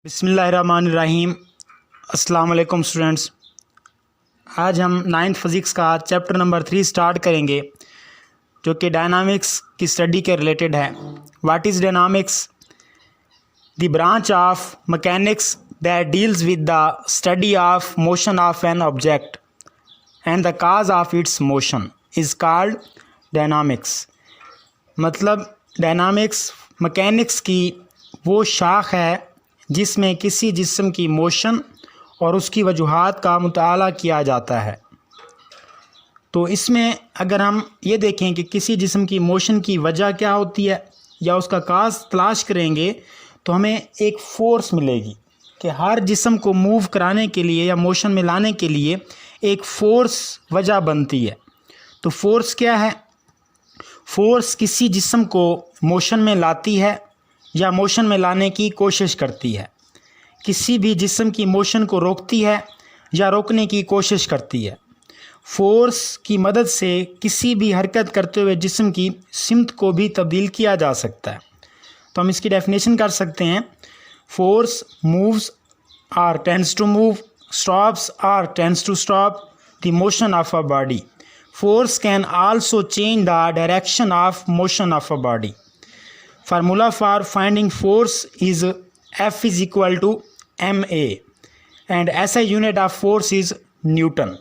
बिस्मिल्लाहिर्रहमानिर्रहीम। अस्सलाम वालेकुम स्टूडेंट्स। आज हम 9th फिज़िक्स का चैप्टर नंबर 3 स्टार्ट करेंगे जो कि डायनामिक्स की स्टडी के रिलेटेड है। What is dynamics? The branch of mechanics that deals with the study of motion of an object and the cause of its motion is called dynamics. मतलब dynamics mechanics की वो शाख है जिसमें किसी जिस्म की मोशन और उसकी वजूहात का मुताला किया जाता है। तो इसमें अगर हम ये देखें कि किसी जिस्म की मोशन की वजह क्या होती है या उसका काज तलाश करेंगे तो हमें एक फ़ोर्स मिलेगी कि हर जिस्म को मूव कराने के लिए या मोशन में लाने के लिए एक फ़ोर्स वजह बनती है। तो फ़ोर्स क्या है? फ़ोर्स किसी जिस्म को मोशन में लाती है या मोशन में लाने की कोशिश करती है, किसी भी जिस्म की मोशन को रोकती है या रोकने की कोशिश करती है। फ़ोर्स की मदद से किसी भी हरकत करते हुए जिस्म की सिमत को भी तब्दील किया जा सकता है। तो हम इसकी डेफिनेशन कर सकते हैं। फोर्स मूव्स और टेंड्स टू मूव, स्टॉप्स और tends to stop the motion of a body. Force can also change the direction of motion of a body. Formula for finding force is F is equal to ma and SI unit of force is Newton.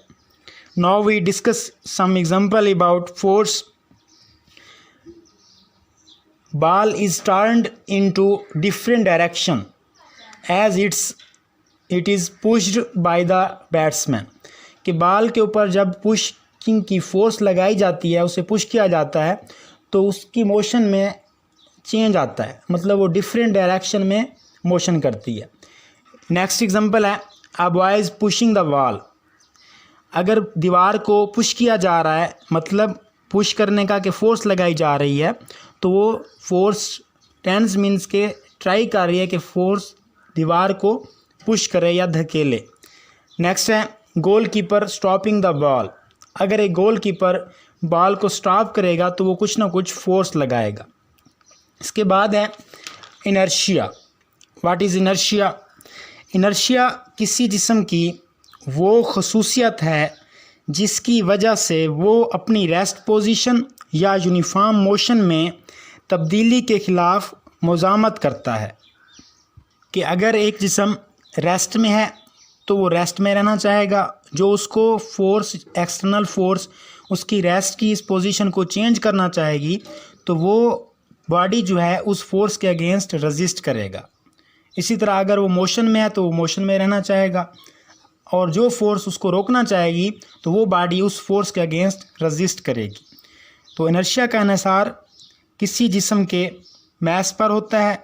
Now we discuss some example about force. Ball is turned into different direction as it is pushed by the batsman. कि ball के ऊपर जब pushing की force लगाई जाती है, उसे push किया जाता है तो उसकी मोशन में चेंज आता है, मतलब वो डिफरेंट डायरेक्शन में मोशन करती है। नेक्स्ट एग्जांपल है a boy is pushing the wall. अगर दीवार को पुश किया जा रहा है, मतलब पुश करने का कि फोर्स लगाई जा रही है, तो वो फोर्स टेंस मीन्स के ट्राई कर रही है कि फोर्स दीवार को पुश करे या धकेले। नेक्स्ट है goal keeper stopping the ball. अगर एक गोल कीपर बॉल को स्टॉप करेगा तो वो कुछ ना कुछ फोर्स लगाएगा। इसके बाद है inertia. What is inertia? Inertia किसी जिस्म की वो खसूसियत है जिसकी वजह से वो अपनी रेस्ट पोजीशन या यूनिफॉर्म मोशन में तब्दीली के ख़िलाफ़ मुज़ामत करता है। कि अगर एक जिस्म रेस्ट में है तो वो रेस्ट में रहना चाहेगा, जो उसको फोर्स एक्सटर्नल फोर्स उसकी रेस्ट की इस पोजीशन को चेंज करना चाहेगी तो वो बॉडी जो है उस फोर्स के अगेंस्ट रजिस्ट करेगा। इसी तरह अगर वो मोशन में है तो वो मोशन में रहना चाहेगा, और जो फोर्स उसको रोकना चाहेगी तो वो बॉडी उस फोर्स के अगेंस्ट रजिस्ट करेगी। तो इनर्शिया का इन्हिसार किसी जिस्म के मैस पर होता है।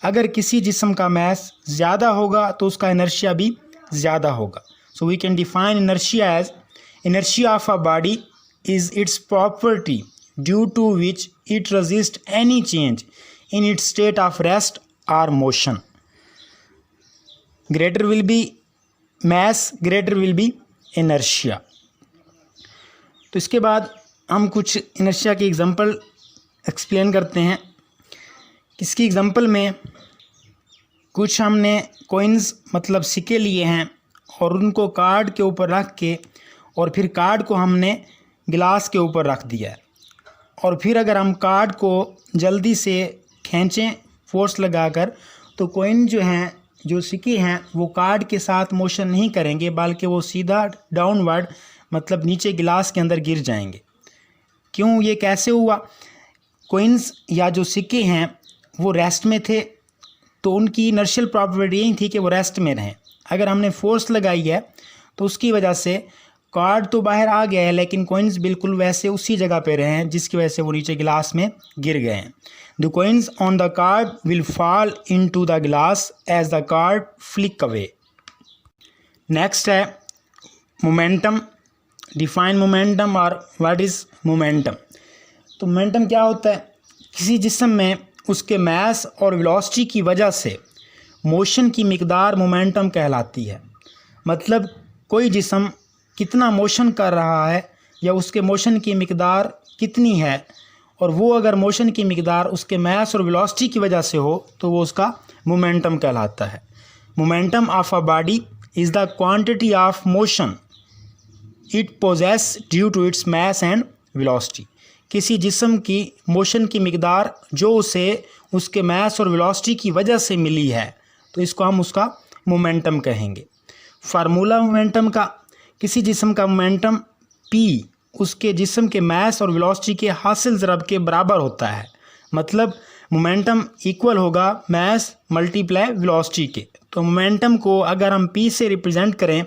अगर किसी जिस्म का मैस ज़्यादा होगा तो उसका इनर्शिया भी ज़्यादा होगा। So we can define inertia as inertia of a body is its property due to which it resists any change in its state of rest or motion. Greater will be mass, greater will be inertia. तो इसके बाद हम कुछ inertia की example explain करते हैं। इसकी example में कुछ हमने कॉइन्स मतलब सिक्के लिए हैं और उनको कार्ड के ऊपर रख के और फिर कार्ड को हमने गिलास के ऊपर रख दिया है, और फिर अगर हम कार्ड को जल्दी से खींचें फोर्स लगाकर तो कॉइन जो हैं, जो सिक्के हैं, वो कार्ड के साथ मोशन नहीं करेंगे बल्कि वो सीधा डाउनवर्ड मतलब नीचे गिलास के अंदर गिर जाएंगे। क्यों? ये कैसे हुआ? कॉइन्स या जो सिक्के हैं वो रेस्ट में थे तो उनकी इनर्शियल प्रॉपर्टी यही थी कि वो रेस्ट में रहें। अगर हमने फोर्स लगाई है तो उसकी वजह से कार्ड तो बाहर आ गया है लेकिन कॉइन्स बिल्कुल वैसे उसी जगह पे रहे हैं जिसकी वजह से वो नीचे गिलास में गिर गए हैं। The coins on the card will fall into the glass as the card flick away. Next है मोमेंटम। डिफाइन मोमेंटम और व्हाट इज़ मोमेंटम? तो मोमेंटम क्या होता है? किसी जिस्म में उसके मास और वेलोसिटी की वजह से मोशन की मिकदार मोमेंटम कहलाती है। मतलब कोई जिस्म कितना मोशन कर रहा है या उसके मोशन की मिकदार कितनी है, और वो अगर मोशन की मिकदार उसके मास और वेलोसिटी की वजह से हो तो वो उसका मोमेंटम कहलाता है। Momentum of a body is the quantity of motion it possesses due to its mass and velocity. किसी जिस्म की मोशन की मिकदार जो उसे उसके मास और वेलोसिटी की वजह से मिली है, तो इसको हम उसका मोमेंटम कहेंगे। फार्मूला मोमेंटम का, किसी जिस्म का मोमेंटम p उसके जिस्म के मास और वेलोसिटी के हासिल ज़रब के बराबर होता है। मतलब मोमेंटम इक्वल होगा मास मल्टीप्लाई वेलोसिटी के। तो मोमेंटम को अगर हम p से रिप्रेजेंट करें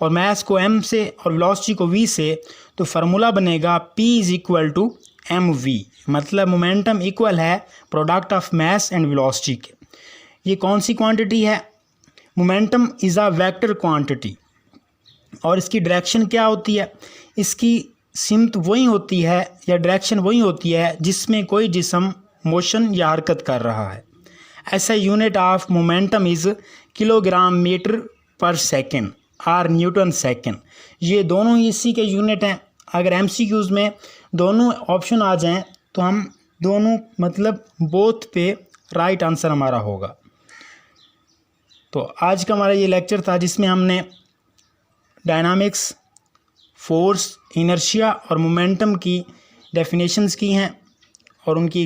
और मास को m से और वेलोसिटी को v से, तो फार्मूला बनेगा p is equal to mv। मतलब मोमेंटम इक्वल है product of mass and velocity के। ये कौन सी क्वांटिटी है? Momentum is a vector quantity. और इसकी डायरेक्शन क्या होती है? इसकी सिमत वही होती है या डायरेक्शन वही होती है जिसमें कोई जिस्म मोशन या हरकत कर रहा है। ऐसा unit of momentum is kilogram metre per second और न्यूटन सेकेंड। ये दोनों ही इसी के यूनिट हैं। अगर MCQs में दोनों ऑप्शन आ जाएं तो हम दोनों मतलब बोथ पे राइट आंसर हमारा होगा। तो आज का हमारा ये लेक्चर था जिसमें हमने डायनामिक्स, फोर्स, इनर्शिया और मोमेंटम की डेफिनेशंस की हैं और उनकी